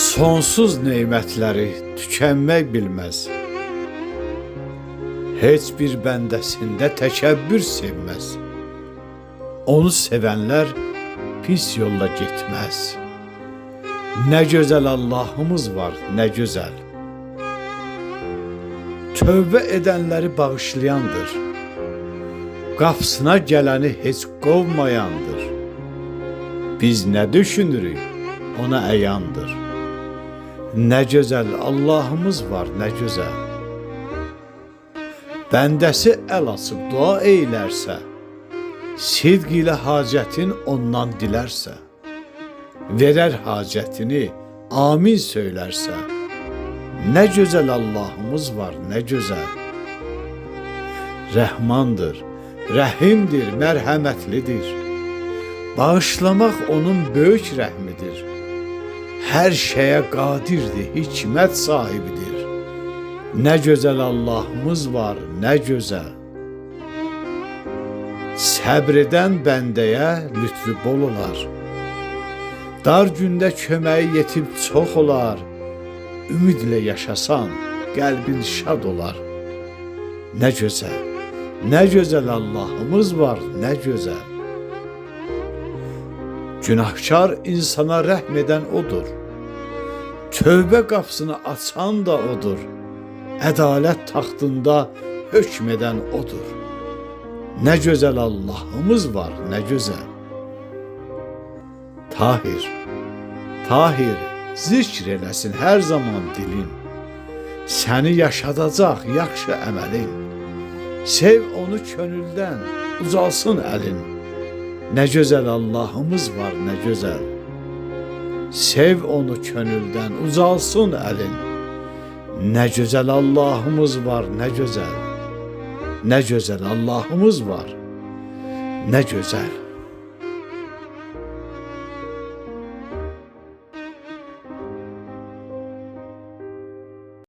Sonsuz neymətləri tükənmək bilməz. Heç bir bəndəsində təkəbbür sevməz. Onu sevənlər pis yolla getməz. Nə gözəl Allahımız var, nə gözəl. Tövbə edənləri bağışlayandır. Qapısına gələni heç qovmayandır. Biz nə düşünürük, ona əyandır. Nə gözəl Allahımız var, nə gözəl. Bəndəsi əl açıb dua eylərsə, sidq ilə hacətin ondan dilərsə, verər hacətini, amin söylərsə, nə gözəl Allahımız var, nə gözəl. Rəhmandır, rəhimdir, mərhəmətlidir. Bağışlamaq onun böyük rəhmidir. Hər şeyə qadirdir, hikmət sahibidir. Nə gözəl Allahımız var, nə gözəl. Səbr edən bəndəyə lütfü bol olar. Dar gündə köməyi yetib çox olar. Ümidlə yaşasan, qəlbin şad olar. Nə gözəl, nə gözəl Allahımız var, nə gözəl. Günahkar insana rəhm edən odur. Tövbə qapısını açan da odur. Ədalət taxtında hökm edən odur. Nə gözəl Allahımız var, nə gözəl. Tahir, Tahir, zikr eləsin hər zaman dilin. Səni yaşadacaq yaxşı əməlin. Sev onu könüldən, ucalsın əlin. Nə gözəl Allahımız var, nə gözəl. Sev onu könüldən, ucalsın əlin. Nə gözəl Allahımız var, nə gözəl. Nə gözəl Allahımız var, nə gözəl.